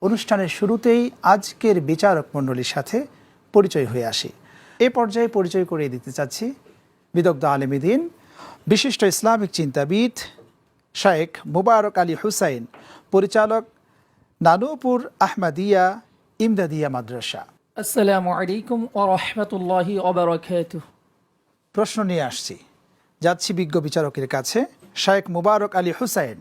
অনুষ্ঠানের শুরুতেই আজকের বিচারক মণ্ডলীর সাথে পরিচয় হয়ে আসি। এ পর্যায়ে পরিচয় করিয়ে দিতে চাচ্ছি বিদগ্ধ আলেম দ্বীন, বিশিষ্ট ইসলামিক চিন্তাবিদ শায়েখ মুবারক আলী হুসাইন, পরিচালক নানুপুর আহমদিয়া ইমদাদিয়া মাদ্রাসা। আসসালামু আলাইকুম ওয়া রাহমাতুল্লাহি ওয়া বারাকাতুহু। প্রশ্ন নিয়ে আসছি, যাচ্ছি বিজ্ঞ বিচারকের কাছে শায়েখ মুবারক আলী হুসাইন।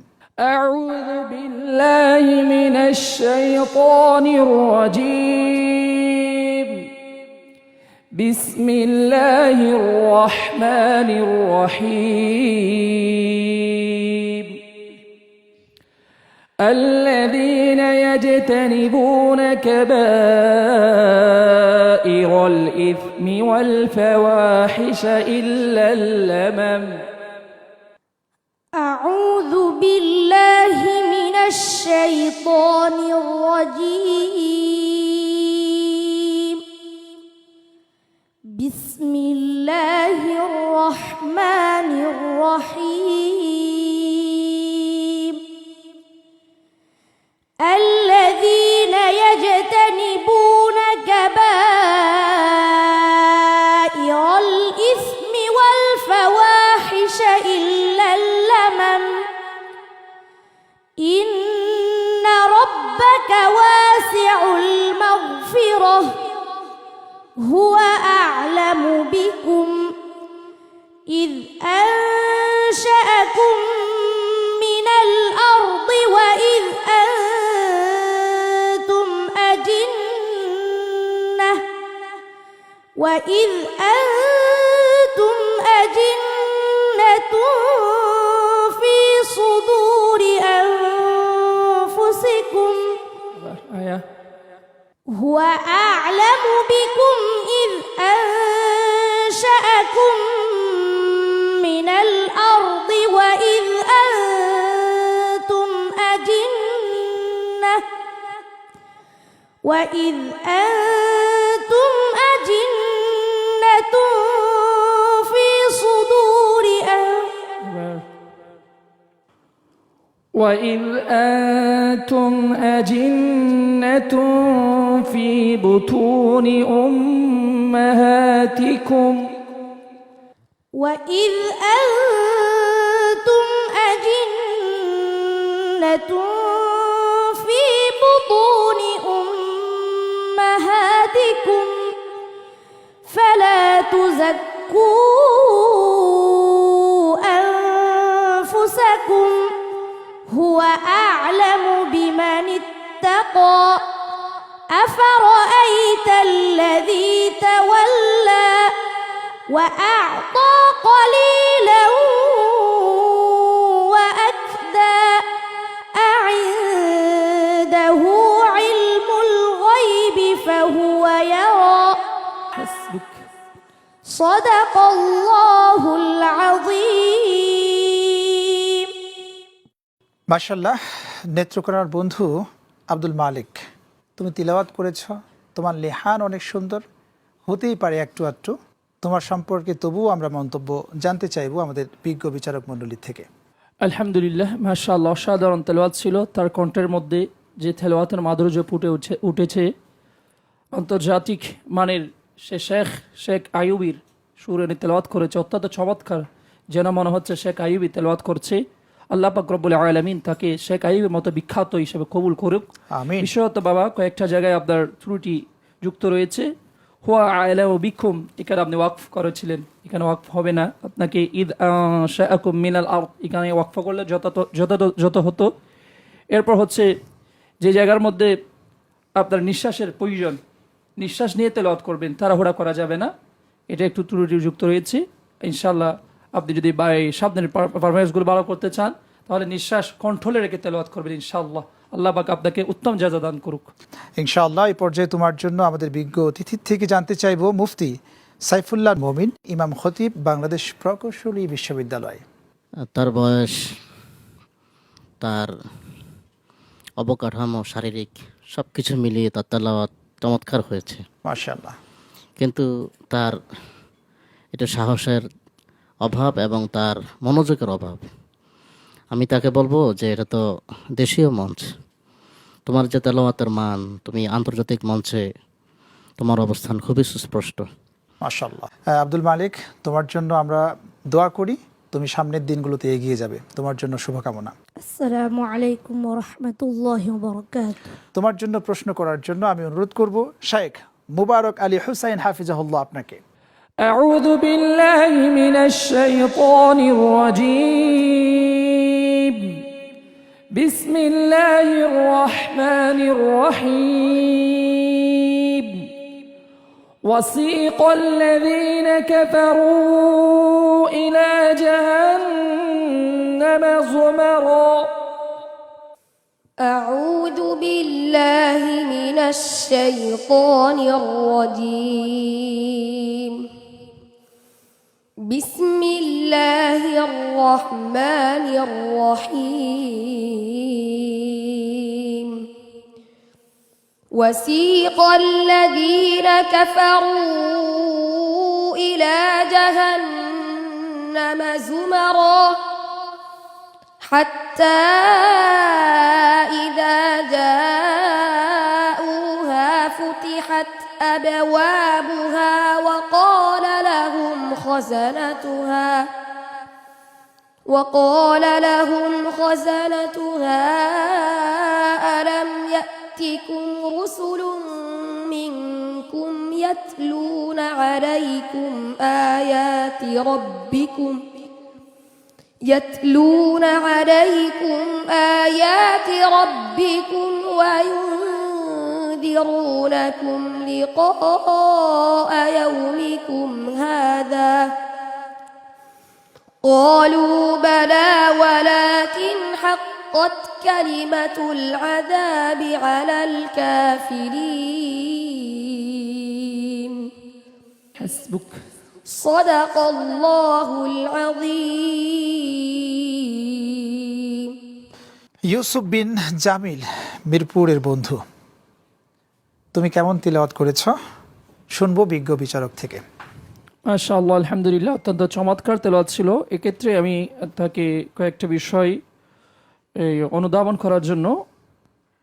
আউযু বিল্লাহি মিনাশ শাইতানির রাজীম। বিসমিল্লাহির রাহমানির রহিম। الذين يجتنبون كبائر الإثم والفواحش إلا اللمم. أعوذ بالله من الشيطان الرجيم. بسم الله الرحمن الرحيم. الذين يجتنبون كبائر الإثم والفواحش إلا اللمم إن ربك واسع المغفرة هو أعلم بكم إذ أنشأكم من الأرض وإذ أنتم أجنة في صدور أنفسكم هو أعلم بكم إذ أنشأكم من الأرض وإذ أنتم أجنة في صدور وإذ أنتم أجنة في بطون أمهاتكم وإذ أنتم أجنة في بطون أمهاتكم فلا تزكوا أنفسكم هو أعلم بمن اتقى أفرأيت الذي تولى وأعطى قليلا وأكدى أعنده علم الغيب فهو يرى حسبك صدق الله العظيم. মাশাআল্লাহ, নেত্রকোনার বন্ধু আব্দুল মালিক, তুমি তিলাওয়াত করেছ, তোমার লেহান অনেক সুন্দর, হতেই পারে একটু আধটু তোমার সম্পর্কে, তবুও আমরা মন্তব্য জানতে চাইবো আমাদের বিজ্ঞ বিচারক মণ্ডলী থেকে। আলহামদুলিল্লাহ, মাশাআল্লাহ, অসাধারণ তেলাওয়াত ছিল। তার কণ্ঠের মধ্যে যে তেলাওয়াতের মাধুর্য ফুটে উঠেছে, আন্তর্জাতিক মানের সে শেখ আইয়ুবীর সুরে তেলাওয়াত করেছে, অত্যন্ত চমৎকার, যেন মনে হচ্ছে শেখ আইয়ুবী তেলাওয়াত করছে। আল্লাহ পাক রব্বুল আলামিন তাকে শেখ আইয়ুবের মতো বিখ্যাত হিসেবে কবুল করুক, আমিন। বিশেষত বাবা, কয়েকটা জায়গায় আপনার ত্রুটি যুক্ত রয়েছে। হুয়া আলামু বিকুম, এখানে আপনি ওয়াকফ করেছিলেন, এখানে ওয়াকফ হবে না, আপনাকে ঈদ শাআকুম মিনাল আরদ এখানে ওয়াকফ করলে যত হতো। এরপর হচ্ছে যে জায়গার মধ্যে আপনার নিঃশ্বাসের প্রয়োজন, নিঃশ্বাস নিয়ে তেলাওয়াত করবেন, তাড়াহুড়া করা যাবে না, এটা একটু ত্রুটি যুক্ত রয়েছে। ইনশাআল্লাহ আপনি যদি সাবধানের পারফরমেন্সগুলো ভালো করতে চান, তাহলে নিঃশ্বাস কন্ট্রোলে রেখে তেলাওয়াত করবেন ইনশাআল্লাহ। আল্লাহ পাক আপনাকে উত্তম জাযা দান করুক ইনশাআল্লাহ। এই পর্যায়ে তোমার জন্য আমাদের বিজ্ঞ অতিথির থেকে জানতে চাইবো মুফতি সাইফুল্লাহ মমিন, ইমাম খতিব, বাংলাদেশ প্রকৌশলী বিশ্ববিদ্যালয়। তার বয়স, তার অবকাঠামো, শারীরিক সব কিছু মিলিয়ে তার তেলাওয়াত চমৎকার হয়েছে মাশাআল্লাহ। কিন্তু তার এটা সাহসের অভাব এবং তার মনোযোগের অভাব। আমি তাকে বলবো যে এটা তো দেশীয় মঞ্চ, তোমার যে তেলাওয়াতের মান, তুমি আন্তর্জাতিক মঞ্চে তোমার অবস্থান খুবই সুস্পষ্ট। মাশাআল্লাহ। আব্দুল মালিক, তোমার জন্য আমরা দোয়া করি, তুমি সামনের দিনগুলোতে এগিয়ে যাবে, তোমার জন্য শুভকামনা। আসসালামু আলাইকুম ওয়া রাহমাতুল্লাহি ওয়া বারাকাতুহু। তোমার জন্য প্রশ্ন করার জন্য আমি অনুরোধ করব শাইখ মুবারক আলী হুসাইন হাফিজাহুল্লাহ আপনাকে। أعوذ بالله من الشيطان الرجيم. بسم الله الرحمن الرحيم. وسيق الذين كفروا إلى جهنم زمرا. أعوذ بالله من الشيطان الرجيم. بسم الله الرحمن الرحيم. وسيق الذين كفروا إلى جهنم زمرا حتى إذا جاءوها فتحت أبوابها وقال لهم خزنتها ألم يأتكم رسل منكم يتلون عليكم آيات ربكم وينذرونكم لقاء يومكم هذا قالوا بلى ولكن حقت كلمة العذاب على الكافرين. حسبك. صدق الله العظيم. ইউসুফ বিন জামিল, মিরপুরের বন্ধু, তুমি কেমন তিলাওয়াত করেছ শুনবো বিজ্ঞ বিচারক থেকে। মাশাআল্লাহ, আলহামদুলিল্লাহ, অত্যন্ত চমৎকার তেলাওয়াত ছিল। এক্ষেত্রে আমি তাকে কয়েকটা বিষয় অনুধাবন করার জন্য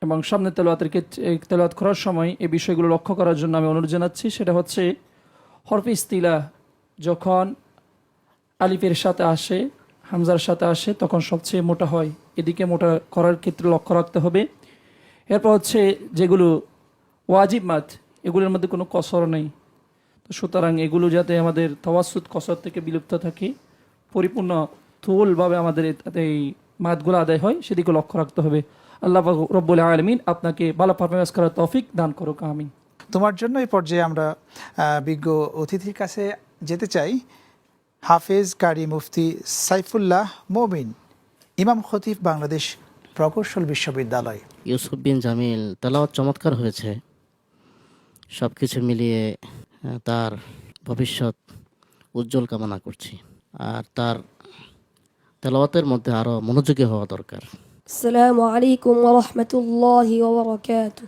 এবং সামনে তেলাওয়াত করার সময় এই বিষয়গুলো লক্ষ্য করার জন্য আমি অনুরোধ জানাচ্ছি। সেটা হচ্ছে হরফে ইস্তিলা যখন আলিফের সাথে আসে, হামজার সাথে আসে, তখন সবচেয়ে মোটা হয়। এদিকে মোটা করার ক্ষেত্রে লক্ষ্য রাখতে হবে। এরপর হচ্ছে যেগুলো ওয়াজিব মাদ, এগুলোর মধ্যে কোনো কসর নেই, তো সুতরাং এগুলো যাতে আমাদের তাওয়াসসুত কসর থেকে বিলুপ্ত থাকে, পরিপূর্ণ থুলভাবে আমাদের এই মাদগুলো আদায় হয়, সেদিকে লক্ষ্য রাখতে হবে। আল্লাহ রব্বুল আলামিন আপনাকে ভালো পারফরমেন্স করার তৌফিক দান করুক, আমিন। তোমার জন্য এই পর্যায়ে আমরা বিজ্ঞ অতিথির কাছে যেতে চাই। হাফেজ কারি মুফতি সাইফুল্লাহ মমিন, ইমাম খতিব, বাংলাদেশ প্রকৌশল বিশ্ববিদ্যালয়। ইউসুফ বিন জামিল, তেলাওয়াত চমৎকার হয়েছে। সব কিছু মিলিয়ে তার ভবিষ্যৎ উজ্জ্বল কামনা করছি, আর তার তেলাওয়াতের মধ্যে আরও মনোযোগী হওয়া দরকার। السلام عليكم ورحمة الله وبركاته.